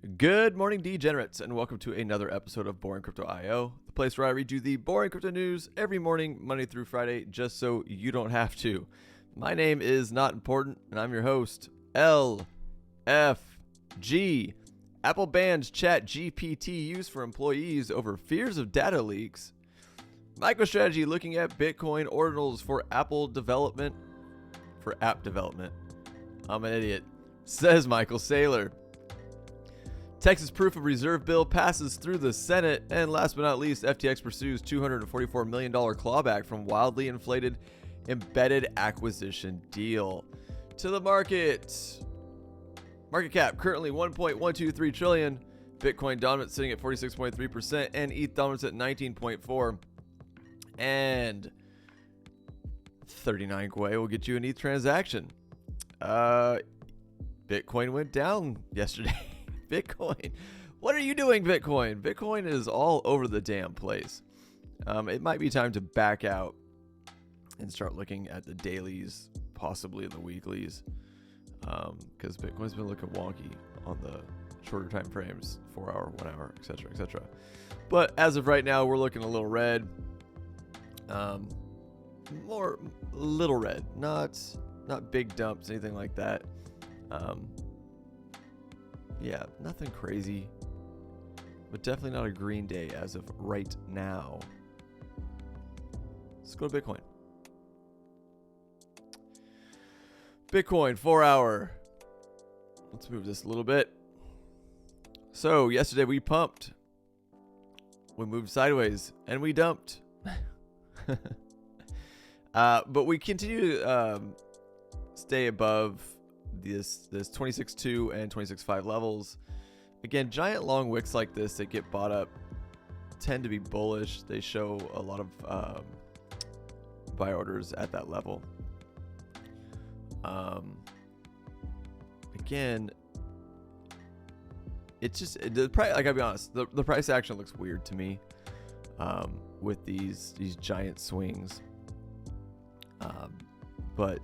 Good morning, degenerates, and welcome to another episode of Boring Crypto IO, the place where I read you the boring crypto news every morning, Monday through Friday, just so you don't have to. My name is Not Important, and I'm your host, LFG. Apple bans ChatGPT use for employees over fears of data leaks. MicroStrategy looking at Bitcoin Ordinals for app development. I'm an idiot, says Michael Saylor. Texas proof of reserve bill passes through the Senate. And last but not least, FTX pursues $244 million clawback from wildly inflated embedded acquisition deal. To the market. Market cap currently 1.123 trillion. Bitcoin dominant sitting at 46.3% and ETH dominance at 19.4%. And 39 Gwei will get you an ETH transaction. Bitcoin went down yesterday. Bitcoin. What are you doing, Bitcoin? Bitcoin is all over the damn place. It might be time to back out and start looking at the dailies, possibly the weeklies, because Bitcoin's been looking wonky on the shorter time frames, 4 hour, 1 hour, etc., etc. But as of right now, we're looking a little red. More little red, not big dumps, anything like that. Yeah, nothing crazy, but definitely not a green day as of right now. Let's go to Bitcoin. Bitcoin 4 hour. Let's move this a little bit. So yesterday we pumped, we moved sideways, and we dumped. But we continue to stay above this 26.2 and 26.5 levels. Again, giant long wicks like this that get bought up tend to be bullish. They show a lot of buy orders at that level. Again, it's just the price. Like, I'll be honest, the price action looks weird to me with these giant swings. But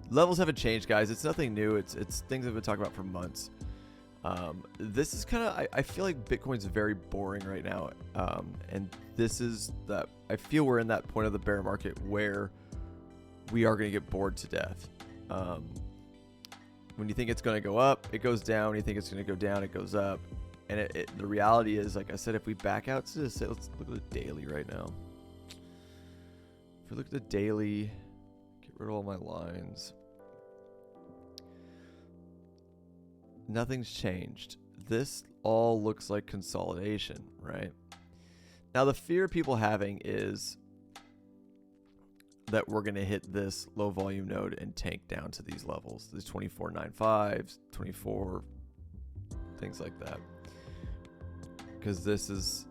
levels haven't changed, guys. It's nothing new. It's things I've been talking about for months. This is kind of, I feel like Bitcoin's very boring right now. And this is that, I feel we're in that point of the bear market where we are going to get bored to death. When you think it's going to go up, it goes down. When you think it's going to go down, it goes up. And the reality is, like I said, if we back out to this, let's look at the daily right now. If we look at the daily, get rid of all my lines. Nothing's changed. This all looks like consolidation, right? Now, the fear people having is that we're going to hit this low volume node and tank down to these levels, these 24.95s, 24, things like that. Because this is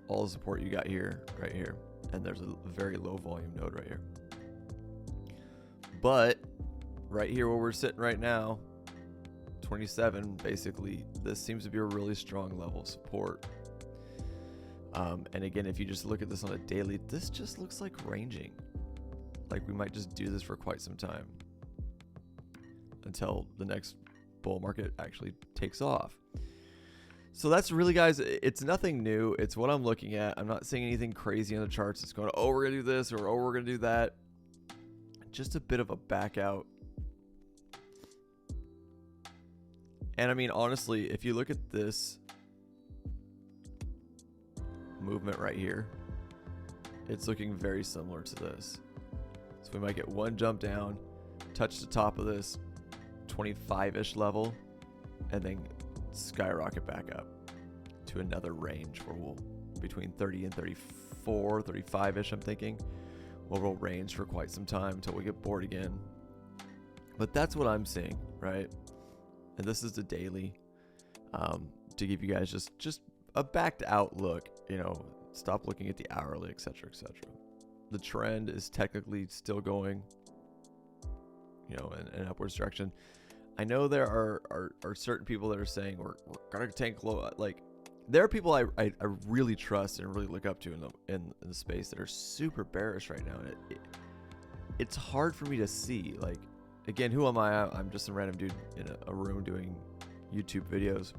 all the support you got here, right here. And there's a very low volume node right here. But right here where we're sitting right now, 27, basically, this seems to be a really strong level of support. And again, if you just look at this on a daily, this just looks like ranging. Like we might just do this for quite some time until the next bull market actually takes off. So that's really, guys, it's nothing new. It's what I'm looking at. I'm not seeing anything crazy on the charts. It's going, oh, we're going to do this, or oh, we're going to do that. Just a bit of a back out. And I mean, honestly, if you look at this movement right here, it's looking very similar to this. So we might get one jump down, touch the top of this 25-ish level, and then skyrocket back up to another range where we'll, between 30 and 34, 35-ish, I'm thinking, where we'll range for quite some time until we get bored again. But that's what I'm seeing, right? And this is the daily, to give you guys just a backed out look, you know, stop looking at the hourly, etc., etc. The trend is technically still going, you know, in an upwards direction. I know there are certain people that are saying we're gonna tank low. Like, there are people I really trust and really look up to in the space that are super bearish right now, and it's hard for me to see. Like, again, who am I? I'm just some random dude in a room doing YouTube videos.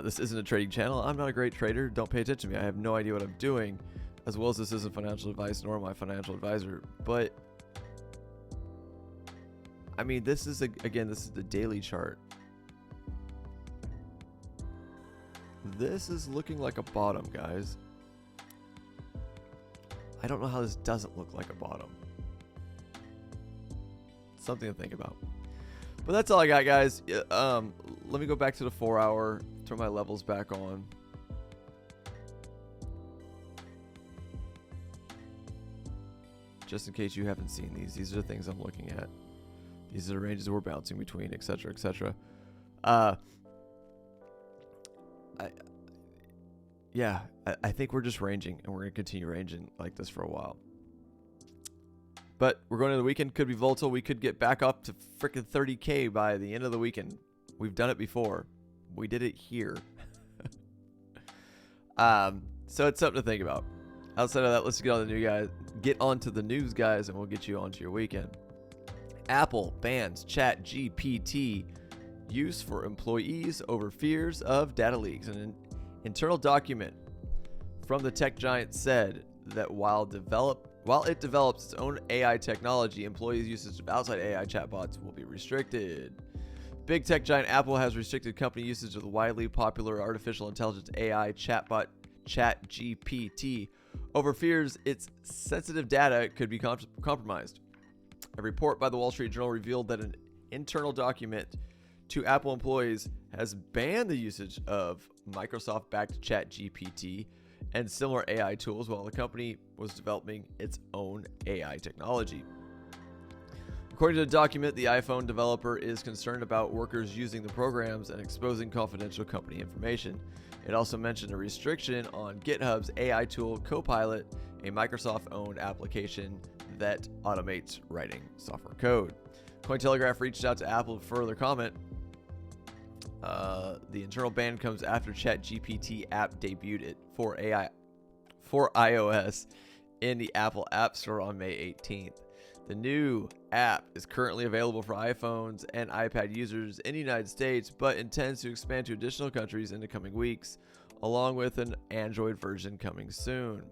This isn't a trading channel. I'm not a great trader. Don't pay attention to me. I have no idea what I'm doing, as well as this isn't financial advice nor my financial advisor. But I mean, this is again, this is the daily chart. This is looking like a bottom, guys. I don't know how this doesn't look like a bottom. Something to think about. But that's all I got, guys. Let me go back to the 4 hour, turn my levels back on. Just in case you haven't seen these are the things I'm looking at. These are the ranges we're bouncing between, etc., etc. I think we're just ranging, and we're going to continue ranging like this for a while. But we're going to the weekend. Could be volatile. We could get back up to freaking 30K by the end of the weekend. We've done it before. We did it here. So it's something to think about. Outside of that, let's get on to the news, guys, and we'll get you onto your weekend. Apple bans ChatGPT use for employees over fears of data leaks. An internal document from the tech giant said that while it develops its own AI technology, employees' usage of outside AI chatbots will be restricted. Big tech giant Apple has restricted company usage of the widely popular artificial intelligence AI chatbot ChatGPT over fears its sensitive data could be compromised. A report by the Wall Street Journal revealed that an internal document to Apple employees has banned the usage of Microsoft-backed ChatGPT and similar AI tools while the company was developing its own AI technology. According to the document, the iPhone developer is concerned about workers using the programs and exposing confidential company information. It also mentioned a restriction on GitHub's AI tool Copilot, a Microsoft-owned application that automates writing software code. Cointelegraph reached out to Apple for further comment. The internal ban comes after ChatGPT app debuted it for iOS in the Apple App Store on May 18th. The new app is currently available for iPhones and iPad users in the United States, but intends to expand to additional countries in the coming weeks, along with an Android version coming soon.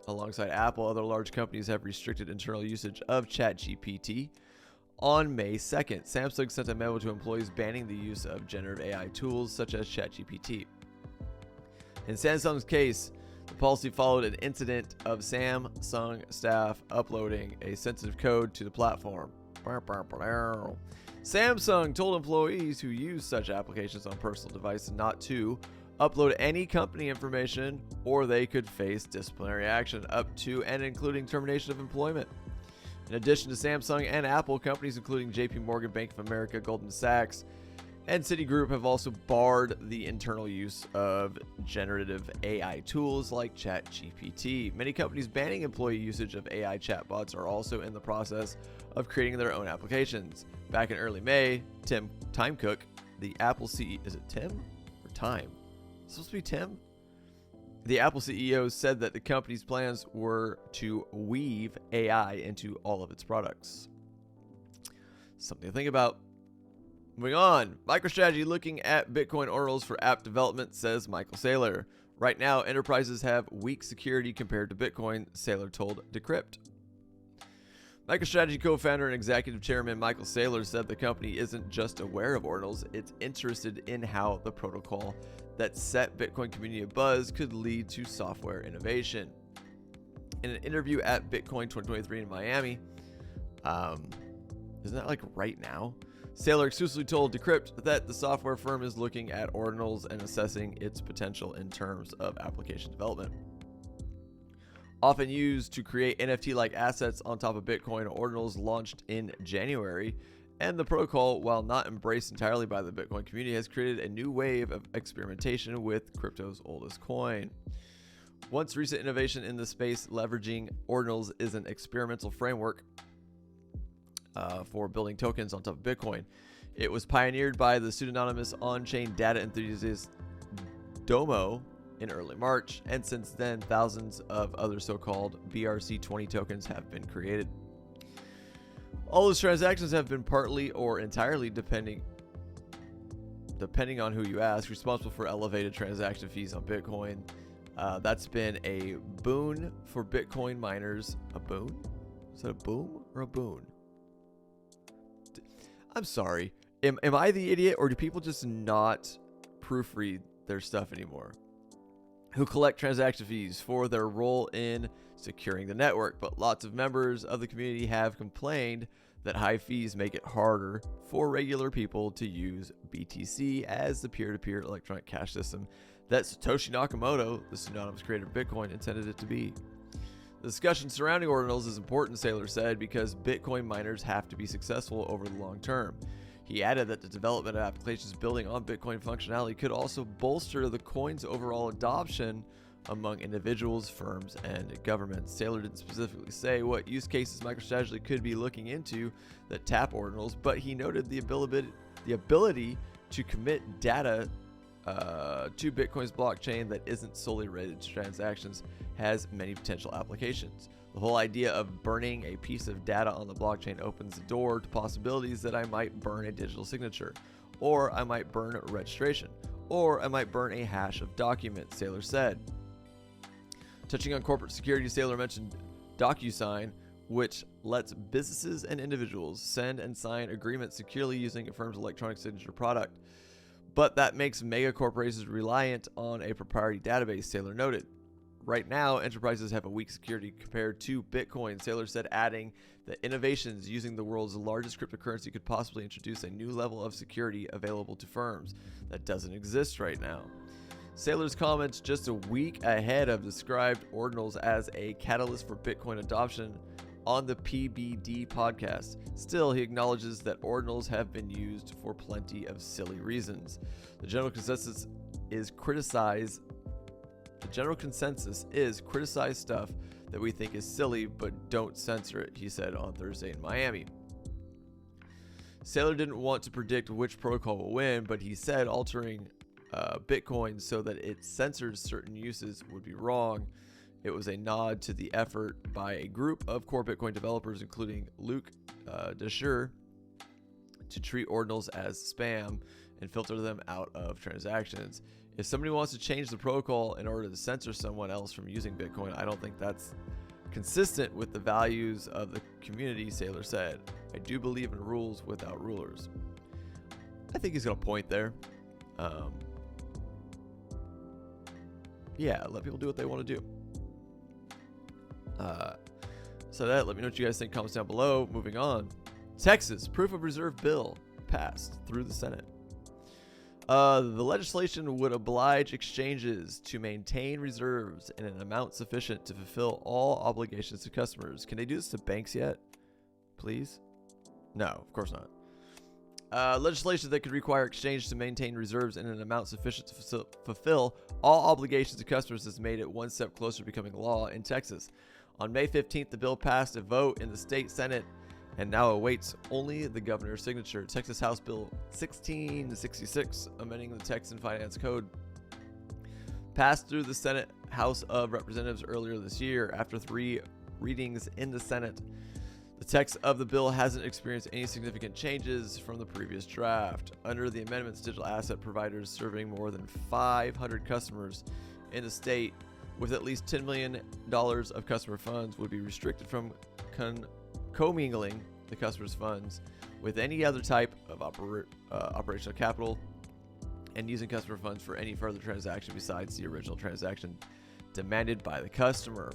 Alongside Apple, other large companies have restricted internal usage of ChatGPT. On May 2nd, Samsung sent a memo to employees banning the use of generative AI tools such as ChatGPT. In Samsung's case, the policy followed an incident of Samsung staff uploading a sensitive code to the platform. Samsung told employees who use such applications on personal devices not to upload any company information, or they could face disciplinary action up to and including termination of employment. In addition to Samsung and Apple, companies including JP Morgan, Bank of America, Goldman Sachs, and Citigroup have also barred the internal use of generative AI tools like ChatGPT. Many companies banning employee usage of AI chatbots are also in the process of creating their own applications. Back in early May, Tim Cook, the Apple CEO, is it Tim or Time? It's supposed to be Tim? The Apple CEO said that the company's plans were to weave AI into all of its products. Something to think about. Moving on, MicroStrategy looking at Bitcoin Ordinals for app development, says Michael Saylor. Right now, enterprises have weak security compared to Bitcoin, Saylor told Decrypt. MicroStrategy co-founder and executive chairman Michael Saylor said the company isn't just aware of Ordinals, it's interested in how the protocol that set Bitcoin community abuzz could lead to software innovation. In an interview at Bitcoin 2023 in Miami, isn't that like right now? Saylor exclusively told Decrypt that the software firm is looking at Ordinals and assessing its potential in terms of application development. Often used to create NFT-like assets on top of Bitcoin, Ordinals launched in January, and the protocol, while not embraced entirely by the Bitcoin community, has created a new wave of experimentation with crypto's oldest coin. Once recent innovation in the space leveraging Ordinals is an experimental framework for building tokens on top of Bitcoin. It was pioneered by the pseudonymous on-chain data enthusiast Domo in early March, and since then, thousands of other so-called BRC20 tokens have been created. All those transactions have been partly or entirely depending depending on who you ask, responsible for elevated transaction fees on Bitcoin. That's been a boon for Bitcoin miners. A boon? Is that a boom or a boon? I'm sorry. Am I the idiot, or do people just not proofread their stuff anymore? Who collect transaction fees for their role in securing the network, but lots of members of the community have complained that high fees make it harder for regular people to use BTC as the peer-to-peer electronic cash system that Satoshi Nakamoto, the pseudonymous creator of Bitcoin, intended it to be. The discussion surrounding Ordinals is important, Saylor said, because Bitcoin miners have to be successful over the long term. He added that the development of applications building on Bitcoin functionality could also bolster the coin's overall adoption among individuals, firms, and governments. Saylor didn't specifically say what use cases MicroStrategy could be looking into that tap Ordinals, but he noted the ability to commit data to Bitcoin's blockchain that isn't solely related to transactions has many potential applications. The whole idea of burning a piece of data on the blockchain opens the door to possibilities that I might burn a digital signature, or I might burn a registration, or I might burn a hash of documents, Saylor said. Touching on corporate security, Saylor mentioned DocuSign, which lets businesses and individuals send and sign agreements securely using a firm's electronic signature product. But that makes mega corporations reliant on a proprietary database, Saylor noted. Right now, enterprises have a weak security compared to Bitcoin, Saylor said, adding that innovations using the world's largest cryptocurrency could possibly introduce a new level of security available to firms that doesn't exist right now. Saylor's comments just a week ahead of described Ordinals as a catalyst for Bitcoin adoption on the PBD podcast. Still, he acknowledges that Ordinals have been used for plenty of silly reasons. The general consensus is criticize stuff that we think is silly, but don't censor it, he said on Thursday in Miami. Saylor didn't want to predict which protocol will win, but he said altering Bitcoin so that it censors certain uses would be wrong. It was a nod to the effort by a group of core Bitcoin developers, including Luke Desher, to treat Ordinals as spam and filter them out of transactions. If somebody wants to change the protocol in order to censor someone else from using Bitcoin, I don't think that's consistent with the values of the community, Saylor said. I do believe in rules without rulers. I think he's got a point there. Yeah, let people do what they want to do. So let me know what you guys think. Comments down below. Moving on. Texas proof of reserve bill passed through the Senate. The legislation would oblige exchanges to maintain reserves in an amount sufficient to fulfill all obligations to customers. Can they do this to banks yet? Please? No, of course not. Legislation that could require exchange to maintain reserves in an amount sufficient to fulfill all obligations to customers has made it one step closer to becoming law in Texas. On May 15th, the bill passed a vote in the state Senate and now awaits only the governor's signature. Texas House Bill 1666, amending the Texan Finance Code, passed through the Senate House of Representatives earlier this year after 3 readings in the Senate. The text of the bill hasn't experienced any significant changes from the previous draft. Under the amendments, digital asset providers serving more than 500 customers in the state with at least $10 million of customer funds would be restricted from commingling the customer's funds with any other type of operational capital and using customer funds for any further transaction besides the original transaction demanded by the customer.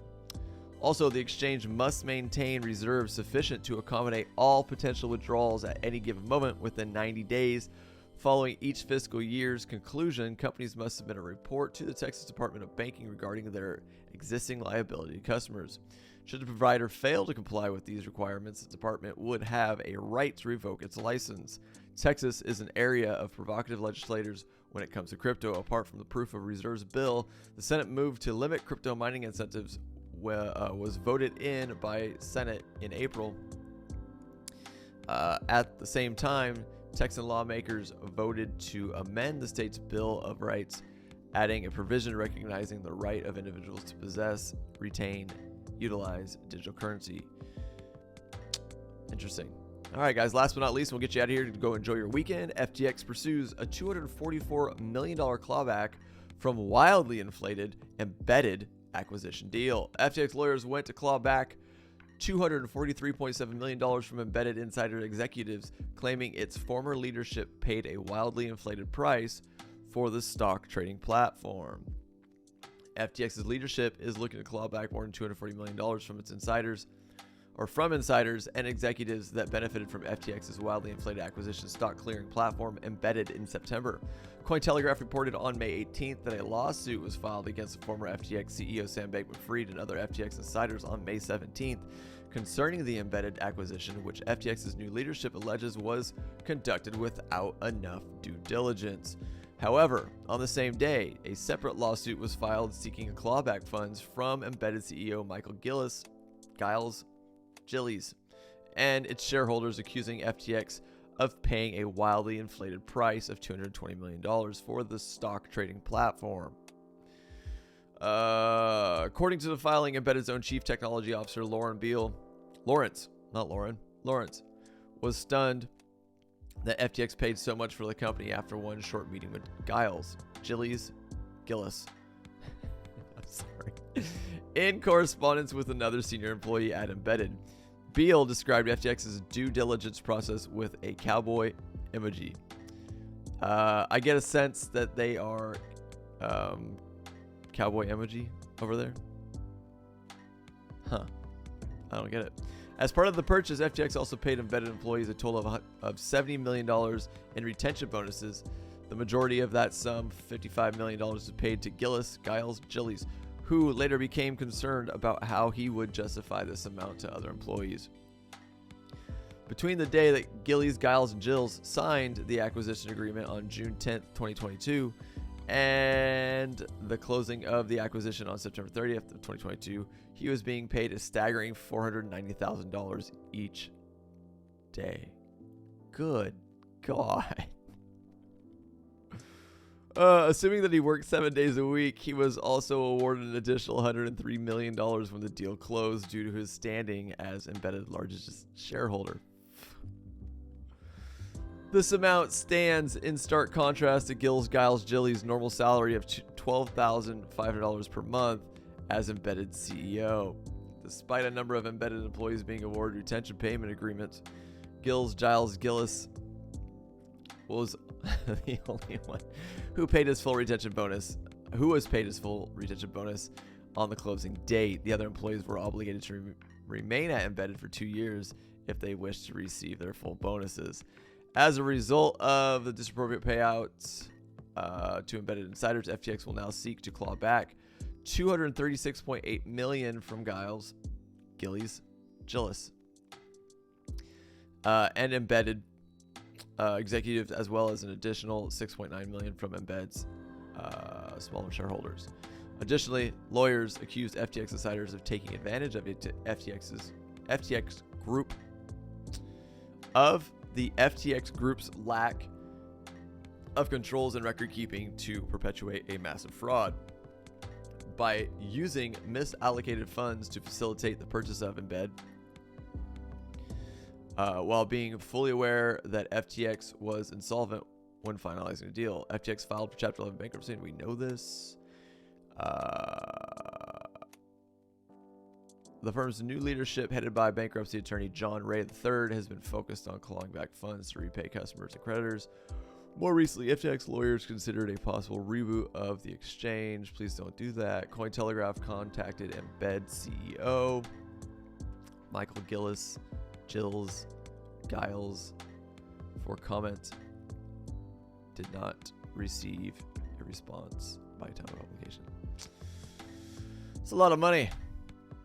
Also, the exchange must maintain reserves sufficient to accommodate all potential withdrawals at any given moment within 90 days. Following each fiscal year's conclusion, companies must submit a report to the Texas Department of Banking regarding their existing liability to customers. Should the provider fail to comply with these requirements, the department would have a right to revoke its license. Texas is an area of provocative legislators when it comes to crypto. Apart from the proof of reserves bill, the Senate moved to limit crypto mining incentives was voted in by Senate in April. At the same time, Texan lawmakers voted to amend the state's Bill of Rights, adding a provision recognizing the right of individuals to possess, retain, utilize digital currency. Interesting. All right, guys, last but not least, we'll get you out of here to go enjoy your weekend. FTX pursues a $244 million clawback from wildly inflated embedded acquisition deal. FTX lawyers went to claw back $243.7 million from embedded insider executives, claiming its former leadership paid a wildly inflated price for the stock trading platform. FTX's leadership is looking to claw back more than $240 million from its insiders, or from insiders and executives that benefited from FTX's wildly inflated acquisition stock clearing platform Embedded in September. Cointelegraph reported on May 18th that a lawsuit was filed against the former FTX CEO Sam Bankman-Fried and other FTX insiders on May 17th concerning the Embedded acquisition, which FTX's new leadership alleges was conducted without enough due diligence. However, on the same day, a separate lawsuit was filed seeking clawback funds from Embedded CEO Michael Giles, and its shareholders, accusing FTX of paying a wildly inflated price of $220 million for the stock trading platform. According to the filing, Embedded's own chief technology officer Lawrence was stunned that FTX paid so much for the company after one short meeting with Gillis. I'm sorry. In correspondence with another senior employee at Embedded, Beal described FTX's due diligence process with a cowboy emoji. I get a sense that they are cowboy emoji over there. Huh. I don't get it. As part of the purchase, FTX also paid Embedded employees a total of $70 million in retention bonuses. The majority of that sum, $55 million, was paid to Giles, who later became concerned about how he would justify this amount to other employees. Between the day that Giles, and Gilles signed the acquisition agreement on June 10th, 2022, and the closing of the acquisition on September 30th of 2022, he was being paid a staggering $490,000 each day. Good God. Assuming that he worked 7 days a week, he was also awarded an additional $103 million when the deal closed due to his standing as Embedded's largest shareholder. This amount stands in stark contrast to Gilles' normal salary of $12,500 per month as Embedded CEO. Despite a number of Embedded employees being awarded retention payment agreements, Gilles was the only one who was paid his full retention bonus on the closing date. The other employees were obligated to remain at Embedded for 2 years if they wished to receive their full bonuses. As a result of the disappropriate payouts to Embedded insiders, FTX will now seek to claw back $236.8 million from Gilles, and Embedded executives, as well as an additional $6.9 million from Embedded's smaller shareholders. Additionally, lawyers accused FTX insiders of taking advantage of FTX Group's lack of controls and record keeping to perpetuate a massive fraud by using misallocated funds to facilitate the purchase of Embed, while being fully aware that FTX was insolvent when finalizing the deal. FTX filed for Chapter 11 bankruptcy, and we know this. The firm's new leadership, headed by bankruptcy attorney John Ray III, has been focused on clawing back funds to repay customers and creditors. More recently, FTX lawyers considered a possible reboot of the exchange. Please don't do that. Cointelegraph contacted Embed CEO Michael Giles for comment. Did not receive a response by time of publication. It's a lot of money.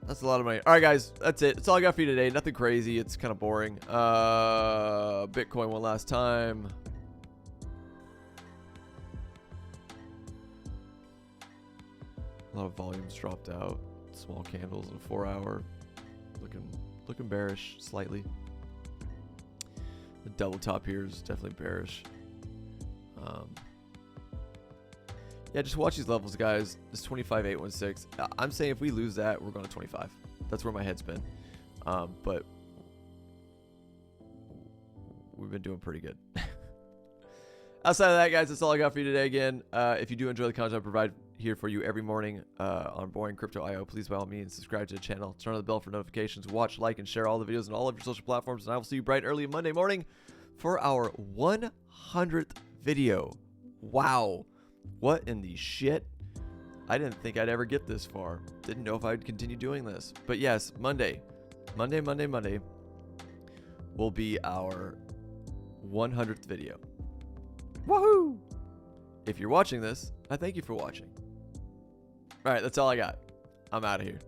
That's a lot of money. All right, guys, that's it. That's all I got for you today. Nothing crazy. It's kind of boring. Bitcoin one last time. A lot of volumes dropped out. Small candles in a 4-hour. Looking bearish slightly. The double top here is definitely bearish. Yeah, just watch these levels, guys. It's 25,816. I'm saying if we lose that, we're going to 25. That's where my head's been. But we've been doing pretty good. Outside of that, guys, that's all I got for you today. Again, if you do enjoy the content I provide here for you every morning on Boring Crypto IO, please by all means subscribe to the channel, turn on the bell for notifications, watch, like, and share all the videos on all of your social platforms, and I will see you bright and early Monday morning for our 100th video. Wow, what in the shit? I didn't think I'd ever get this far. Didn't know if I'd continue doing this. But yes, Monday will be our 100th video. Woohoo! If you're watching this, I thank you for watching. All right, that's all I got. I'm out of here.